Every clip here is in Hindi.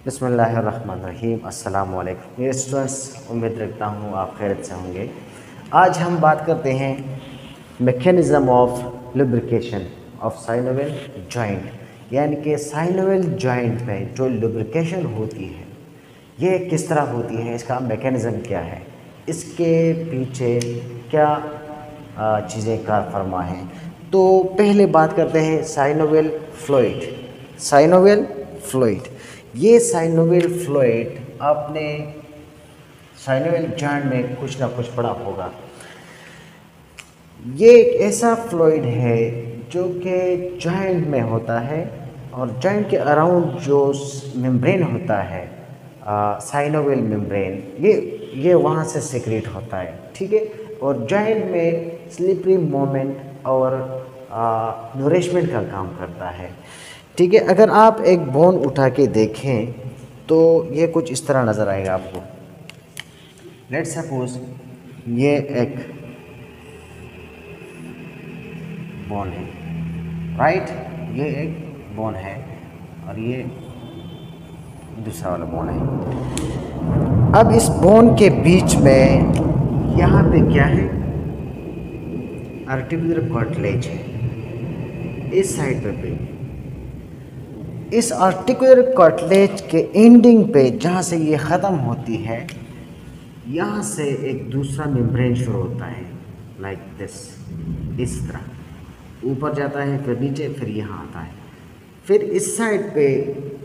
बिस्मिल्लाहिर्रहमानिर्रहीम। अस्सलाम वालेकुम मेरे स्टूडेंट्स, उम्मीद रखता हूँ आप खैरियत से होंगे। आज हम बात करते हैं mechanism of lubrication of synovial joint, यानी कि साइनोवियल जॉइंट में जो लुब्रिकेशन होती है ये किस तरह होती है, इसका मैकेनिज़्म क्या है, इसके पीछे क्या चीज़ें कार फरमा हैं। तो पहले बात करते हैं साइनोवियल फ्लूइड। साइनोवियल फ्लूइड, ये साइनोवियल फ्लूइड आपने साइनोवियल जॉइंट में कुछ ना कुछ पढ़ा होगा। ये एक ऐसा फ्लूइड है जो कि जॉइंट में होता है और जॉइंट के अराउंड जो मेम्ब्रेन होता है, साइनोवियल मेम्ब्रेन, ये वहाँ से सिक्रेट होता है, ठीक है। और जॉइंट में स्लिपरी मोमेंट और नरिशमेंट का काम करता है, ठीक है। अगर आप एक बोन उठा के देखें तो ये कुछ इस तरह नज़र आएगा आपको। लेट्स सपोज ये एक बोन है, राइट, ये एक बोन है और ये दूसरा वाला बोन है। अब इस बोन के बीच में यहाँ पे क्या है, आर्टिकुलर कार्टिलेज है इस साइड पे। इस आर्टिकुलर कार्टिलेज के एंडिंग पे जहाँ से ये ख़त्म होती है, यहाँ से एक दूसरा मेम्ब्रेन शुरू होता है, लाइक दिस, इस तरह ऊपर जाता है, फिर नीचे, फिर यहाँ आता है। फिर इस साइड पे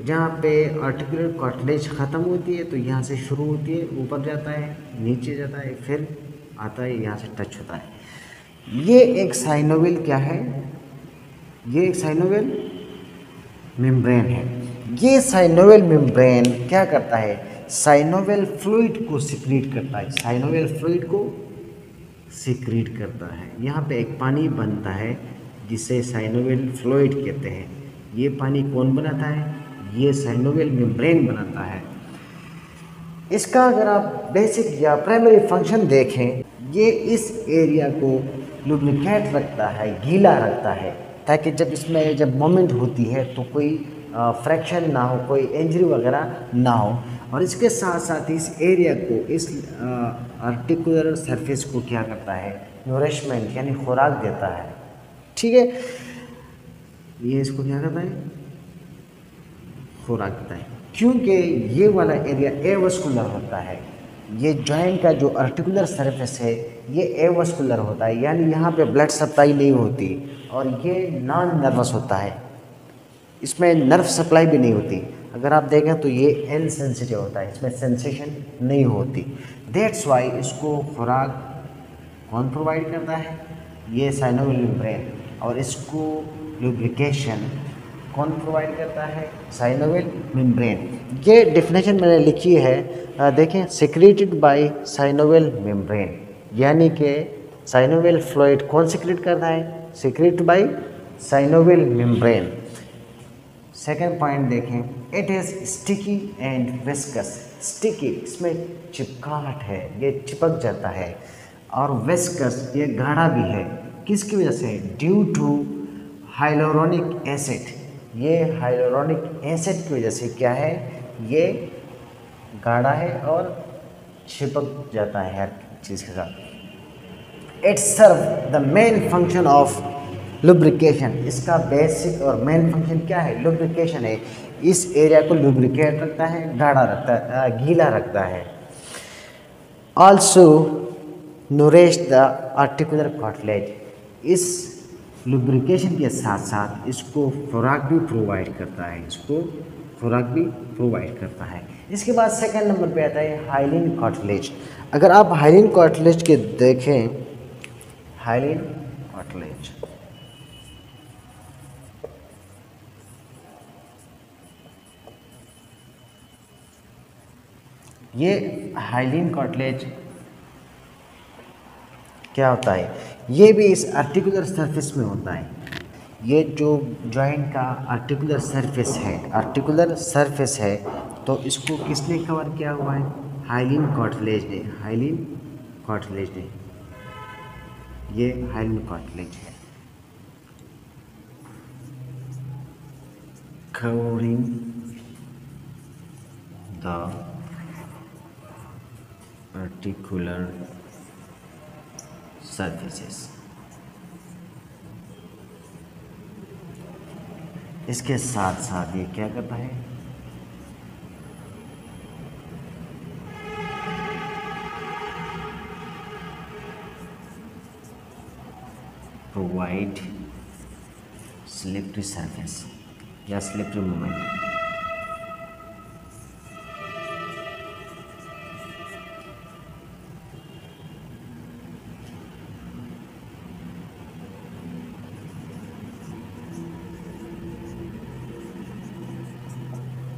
जहाँ पे आर्टिकुलर कार्टिलेज ख़त्म होती है तो यहाँ से शुरू होती है, ऊपर जाता है, नीचे जाता है, फिर आता है, यहाँ से टच होता है। ये एक साइनोवियल क्या है, ये एक साइनोवियल मेम्ब्रेन है। ये साइनोवियल मेम्ब्रेन क्या करता है, साइनोवियल फ्लूइड को सिक्रीट करता है, साइनोवियल फ्लूइड को सिक्रीट करता है। यहाँ पे एक पानी बनता है जिसे साइनोवियल फ्लूइड कहते हैं। ये पानी कौन बनाता है, ये साइनोवियल मेम्ब्रेन बनाता है। इसका अगर आप बेसिक या प्राइमरी फंक्शन देखें, ये इस एरिया को लुब्रिकेट रखता है, गीला रखता है, ताकि जब इसमें जब मोमेंट होती है तो कोई फ्रैक्शन ना हो, कोई इंजरी वगैरह ना हो। और इसके साथ साथ इस एरिया को, इस आर्टिकुलर सरफेस को क्या करता है, नरिशमेंट यानी खुराक देता है, ठीक है। ये इसको क्या करता है, खुराक देता है, क्योंकि ये वाला एरिया एवस्कुलर होता है। ये जॉइंट का जो आर्टिकुलर सरफेस है ये एवस्कुलर होता है, यानी यहाँ पे ब्लड सप्लाई नहीं होती, और ये नॉन नर्वस होता है, इसमें नर्व सप्लाई भी नहीं होती। अगर आप देखें तो ये इनसेंसिटिव होता है, इसमें सेंसेशन नहीं होती। दैट्स वाई इसको खुराक कौन प्रोवाइड करता है, ये साइनोवियल मेम्ब्रेन। और इसको लुब्रिकेशन कौन प्रोवाइड करता है, साइनोवियल मेम्ब्रेन। ये डेफिनेशन मैंने लिखी है, देखें, सिक्रेटेड बाय साइनोवियल मेम्ब्रेन, यानी कि साइनोवियल फ्लूइड कौन सिक्रेट करता है, secreted by synovial membrane. Second point देखें, it is sticky and viscous. Sticky, इसमें चिपकाहट है, ये चिपक जाता है, और विस्कस, ये गाढ़ा भी है। किसकी वजह से, ड्यू टू हाइलोरोनिक एसिड। ये हाइलोरोनिक एसिड की वजह से क्या है, ये गाढ़ा है और चिपक जाता है हर चीज़ के साथ। It serve the main function of lubrication. इसका बेसिक और मेन फंक्शन क्या है, लुब्रिकेशन है। इस एरिया को लुब्रिकेट रखता है, गाढ़ा रखता है, गीला रखता है। Also nourish the articular cartilage. इस लुब्रिकेशन के साथ साथ इसको खुराक भी प्रोवाइड करता है, इसको खुराक भी प्रोवाइड करता है। इसके बाद सेकंड नंबर पे आता है हाइलिन कार्टिलेज। अगर आप हाइलिन कार्टिलेज के देखें, हाइलिन कार्टिलेज, ये हाइलिन कार्टिलेज क्या होता है, ये भी इस आर्टिकुलर सरफेस में होता है। ये जो जॉइंट का आर्टिकुलर सरफेस है, आर्टिकुलर सरफेस है, तो इसको किसने कवर किया हुआ है, हाइलिन कार्टिलेज ने, हाइलिन कार्टिलेज ने। ये हाइलिन कार्टिलेज है, कवरिंग द आर्टिकुलर सर्फेसेस। इसके साथ साथ ये क्या करता है, प्रोवाइड स्लिपरी सरफेस या स्लिपरी मोमेंट।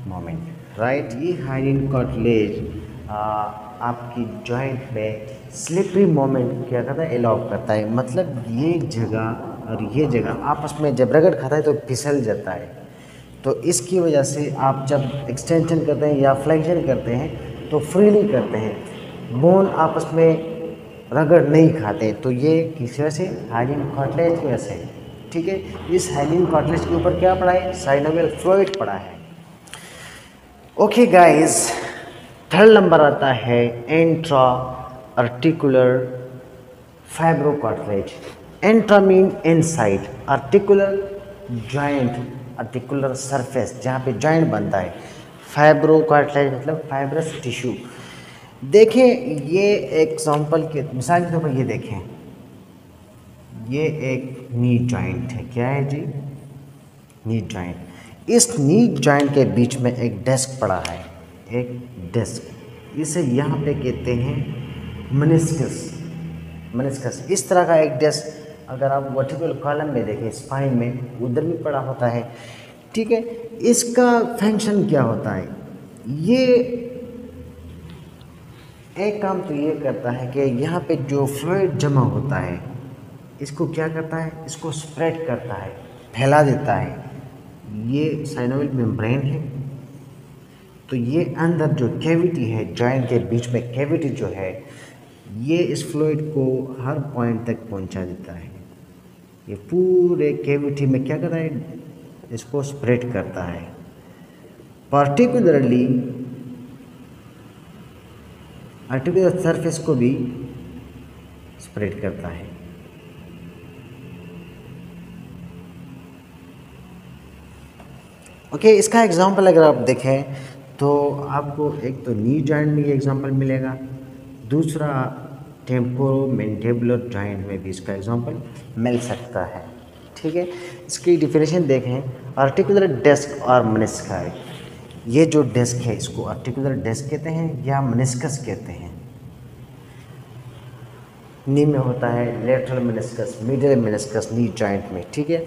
Moment right. ये हाइलिन कार्टिलेज आपकी जॉइंट में स्लिपरी मोमेंट क्या करता है, एलाउ करता है। मतलब ये जगह और ये जगह आपस में जब रगड़ खाता है तो फिसल जाता है। तो इसकी वजह से आप जब एक्सटेंशन करते हैं या फ्लेक्शन करते हैं तो फ्रीली करते हैं, बोन आपस में रगड़ नहीं खाते। तो ये किस वजह से, हाइलिन कार्टिलेज की वजह से। ठीक है, इस हाइलिन कार्टिलेज के ऊपर क्या पड़ा है, साइनोवियल फ्लूइड पड़ा है। ओके गाइस, थर्ड नंबर आता है intra articular fibrocartilage. Intra mean inside, articular joint, articular surface जहाँ पे जॉइंट बनता है। फाइब्रोकार्टिलेज मतलब फाइब्रस टिश्यू। देखें ये एग्जांपल के मिसाल के तौर पर ये देखें, ये एक नी जॉइंट है। क्या है जी, नी जॉइंट। इस नी जॉइंट के बीच में एक डिस्क पड़ा है, एक डिस्क। इसे यहाँ पे कहते हैं मेनिस्कस। मेनिस्कस इस तरह का एक डिस्क अगर आप वर्टिकल कॉलम में देखें, स्पाइन में उधर भी पड़ा होता है। ठीक है, इसका फंक्शन क्या होता है, ये एक काम तो ये करता है कि यहाँ पे जो फ्लूइड जमा होता है इसको क्या करता है, इसको स्प्रेड करता है, फैला देता है। ये साइनोवियल मेम्ब्रेन है, तो ये अंदर जो कैविटी है, जॉइंट के बीच में कैविटी जो है, ये इस फ्लूइड को हर पॉइंट तक पहुंचा देता है। ये पूरे कैविटी में क्या करता है, इसको स्प्रेड करता है। पार्टिकुलरली आर्टिकुलर सरफेस को भी स्प्रेड करता है। ओके, इसका एग्जांपल अगर आप देखें तो आपको एक तो नी जॉइंट में ये एग्जांपल मिलेगा, दूसरा टेम्पोरोमैंडिबुलर जॉइंट में भी इसका एग्जांपल मिल सकता है। ठीक है, इसकी डिफिनेशन देखें, आर्टिकुलर डिस्क और मेनिस्कस। ये जो डिस्क है इसको आर्टिकुलर डिस्क कहते हैं या मेनिस्कस कहते हैं। नी में होता है lateral meniscus, medial meniscus knee joint में। ठीक है,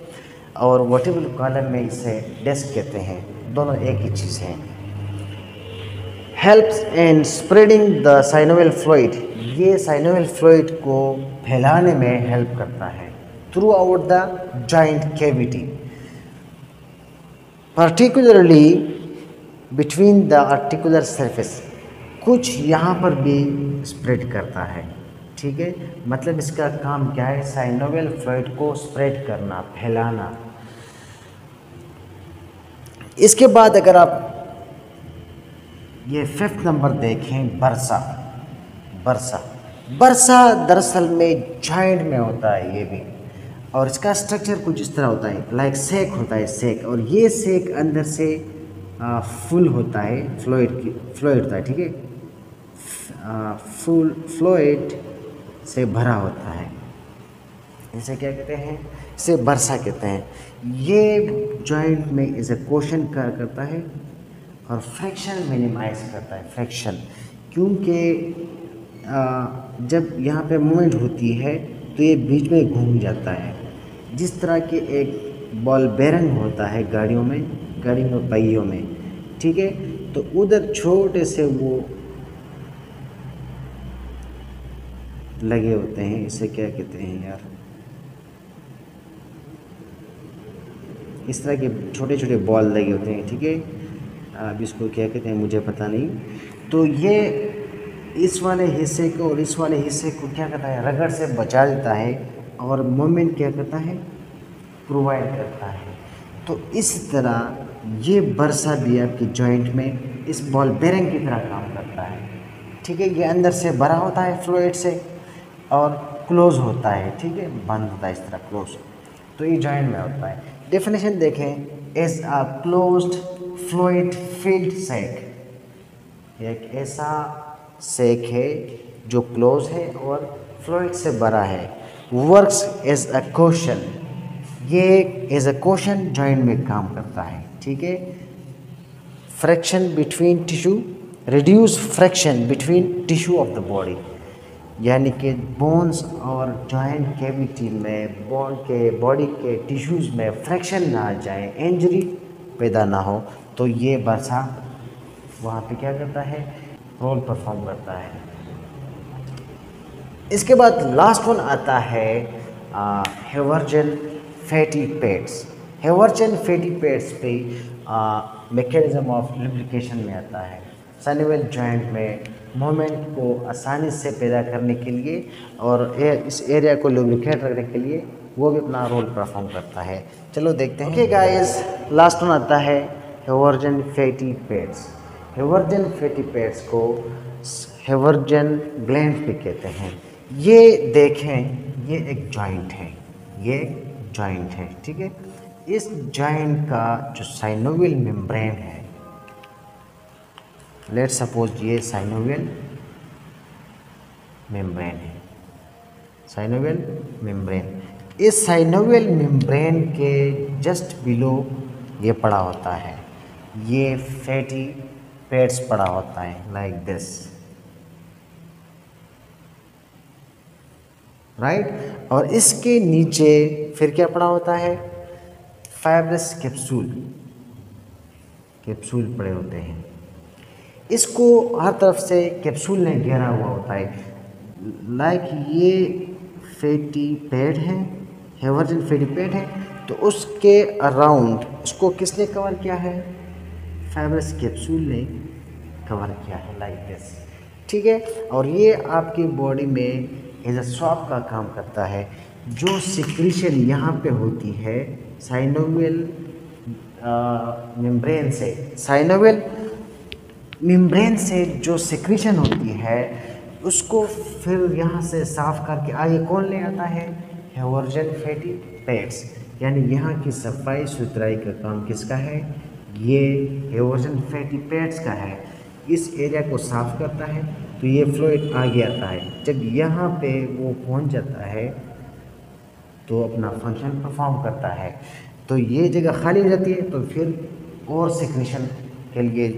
और वर्टिब्रल कॉलम में इसे डिस्क कहते हैं, दोनों एक ही चीज़ है। Helps in spreading the synovial fluid, ये साइनोवियल फ्लूइड को फैलाने में हेल्प करता है through out the joint cavity, particularly between the articular surface. कुछ यहाँ पर भी स्प्रेड करता है। ठीक है, मतलब इसका काम क्या है, साइनोवियल फ्लूइड को स्प्रेड करना, फैलाना। इसके बाद अगर आप ये फिफ्थ नंबर देखें, बरसा। बरसा बरसा दरअसल में जॉइंट में होता है ये भी, और इसका स्ट्रक्चर कुछ इस तरह होता है, लाइक सेक होता है, सेक। और ये सेक अंदर से फुल होता है, फ्लूइड होता है। ठीक है, फुल फ्लूइड से भरा होता है। इसे क्या कहते हैं, इसे बरसा कहते हैं। ये जॉइंट में इसे क्वेश्चन करता है और फ्रैक्शन मिनिमाइज करता है, फ्रैक्शन। क्योंकि जब यहाँ पे मूवमेंट होती है तो ये बीच में घूम जाता है, जिस तरह के एक बॉल बेरिंग होता है गाड़ियों में पहियों में। ठीक है, तो उधर छोटे से वो लगे होते हैं, इसे क्या कहते हैं यार, इस तरह के छोटे छोटे बॉल लगे होते हैं। ठीक है, अब इसको क्या कहते हैं मुझे पता नहीं। तो ये इस वाले हिस्से को और इस वाले हिस्से को क्या करता है, रगड़ से बचा देता है और मोमेंट क्या करता है, प्रोवाइड करता है। तो इस तरह ये बरसा भी आपकी जॉइंट में इस बॉल बेरिंग की तरह काम करता है। ठीक है, ये अंदर से भरा होता है फ्लूइड से और क्लोज होता है। ठीक है, बंद होता है इस तरह क्लोज। तो ये जॉइंट में होता है। डेफिनेशन देखें, is a closed fluid filled sac. एक ऐसा सैक है जो क्लोज है और फ्लूइड से भरा है। वर्क्स एज अ क्वेश्चन, ये एज अ क्वेश्चन जॉइंट में काम करता है। ठीक है, fraction between tissue, reduce fraction between tissue of the body, यानी कि बोन्स और जॉइंट कैविटी में बोन के बॉडी के टिश्यूज़ में फ्रैक्शन ना आ जाए, इंजरी पैदा ना हो, तो ये बसा वहाँ पे क्या करता है, रोल परफॉर्म करता है। इसके बाद लास्ट वन आता है हेवर्जन फैटी पैड्स। हेवर्जन फैटी पैड्स पे मैकेनिज्म ऑफ लुब्रिकेशन में आता है। साइनोवियल जॉइंट में मूवमेंट को आसानी से पैदा करने के लिए और इस एरिया को लुब्रिकेट रखने के लिए वो भी अपना रोल परफॉर्म करता है। चलो देखते हैं। ओके गाइस, लास्ट वन आता है हेवर्जन फैटी पैड्स। हेवर्जन फैटी पैड्स को हेवर्जन ग्लैंड भी कहते हैं। ये देखें, ये एक जॉइंट है, ये एक जॉइंट है। ठीक है, इस जॉइंट का जो साइनोवियल मेम्ब्रेन है, लेट्स सपोज ये साइनोवियल मेम्ब्रेन है, साइनोवियल मेम्ब्रेन। इस साइनोवियल मेम्ब्रेन के जस्ट बिलो ये पड़ा होता है, ये फैटी पैड्स पड़ा होता है लाइक दिस, राइट। और इसके नीचे फिर क्या पड़ा होता है, फाइब्रस कैप्सूल, कैप्सूल पड़े होते हैं। इसको हर तरफ से कैप्सूल ने घेरा हुआ होता है। लाइक ये फैटी पैड है, हेवर्जन फैटी पैड है, तो उसके अराउंड उसको किसने कवर किया है, फाइब्रस कैप्सूल ने कवर किया है लाइक दिस। ठीक है, और ये आपकी बॉडी में एज अ स्वैब का काम करता है। जो सिक्रीशन यहाँ पे होती है साइनोवियल मेम्ब्रेन से, साइनोवियल मेम्ब्रेन से जो सिक्रीशन होती है उसको फिर यहाँ से साफ करके आगे कौन ले आता है, हेवर्जन फैटी पैड्स। यानी यहाँ की सफाई सुथराई का काम किसका है, ये हेवर्जन फैटी पैड्स का है। इस एरिया को साफ करता है तो ये फ्लूइड आगे आता है। जब यहाँ पे वो पहुँच जाता है तो अपना फंक्शन परफॉर्म करता है। तो ये जगह खाली हो जाती है तो फिर और सिक्रीशन के लिए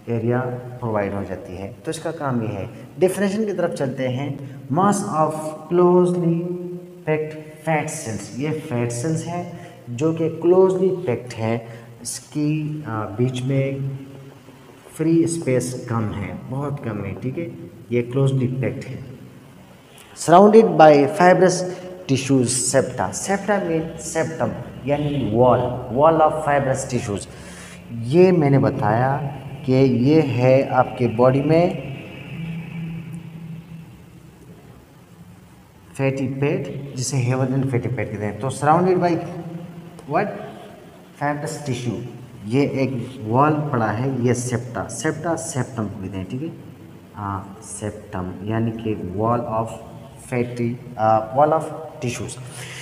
एरिया प्रोवाइड हो जाती है। तो इसका काम ये है। डेफिनेशन की तरफ चलते हैं। Mass of closely packed fat cells, ये फैट सेल्स हैं जो कि क्लोजली पैक्ड हैं, इसकी बीच में फ्री स्पेस कम है, बहुत कम है। ठीक है, ये क्लोजली पैक्ड है। Surrounded by fibrous tissues septa, septa mean septum यानी wall, wall of fibrous tissues. ये मैंने बताया कि ये है आपके बॉडी में फैटी पैड, जिसे हेवर्जन फैटी पैड कहते हैं। तो surrounded by what, fibrous tissue, ये एक वॉल पड़ा है, ये सेप्टा, सेप्टा सेप्टम को कहते हैं। ठीक है, हाँ सेप्टम यानी कि wall of fatty, wall of tissues.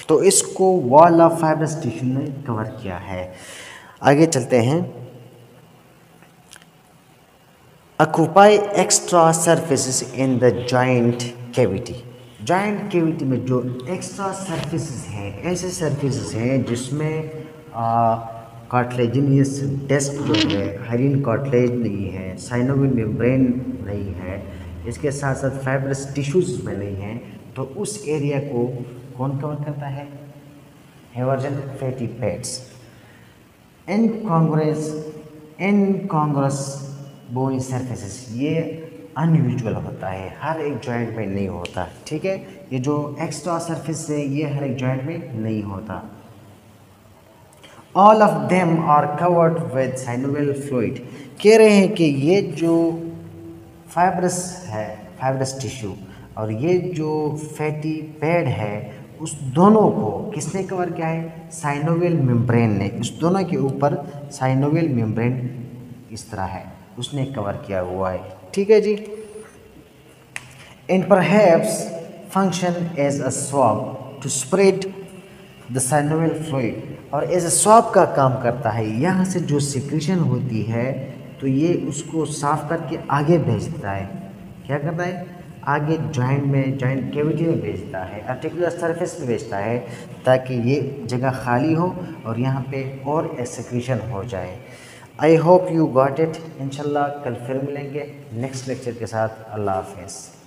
तो इसको वॉल ऑफ फाइब्रस टिश्यू ने कवर किया है। आगे चलते हैं। Occupy extra surfaces in the joint cavity, joint cavity में जो एक्स्ट्रा सर्फेसिस हैं, ऐसे सर्फेसिस हैं जिसमें कार्टिलेजिनियस डिस्क जो है, हाइलिन कार्टिलेज नहीं है, साइनोवियल मेम्ब्रेन नहीं है, इसके साथ साथ फाइब्रस टिश्यूज में नहीं है, तो उस एरिया को कौन कवर करता है, हेवर्जन फैटी पैड्स। इनकॉन्ग्रुअस बोनी सर्फेसिस, ये अनयूजुअल होता है, हर एक जॉइंट में नहीं होता। ठीक है, ये जो एक्स्ट्रा सरफेस है ये हर एक जॉइंट में नहीं होता। All of them are covered with synovial fluid, कह रहे हैं कि ये जो फाइब्रस है, फाइब्रस टिश्यू, और ये जो फैटी पैड है, उस दोनों को किसने कवर किया है, साइनोवियल मेम्ब्रेन ने। इस दोनों के ऊपर साइनोवियल मेम्ब्रेन इस तरह है, उसने कवर किया हुआ है। ठीक है जी। And perhaps function as a swab to spread the synovial fluid, और एज अ स्वैब का काम करता है। यहाँ से जो सिक्रीशन होती है तो ये उसको साफ करके आगे भेजता है। क्या करता है? आगे जॉइंट में, जॉइंट कैविटी में भेजता है, आर्टिकुलर सरफेस में भेजता है, ताकि ये जगह खाली हो और यहाँ पे और एक्सक्रीशन हो जाए। I hope you got it. इंशाल्लाह कल फिर मिलेंगे नेक्स्ट लेक्चर के साथ। अल्लाह हाफिज़।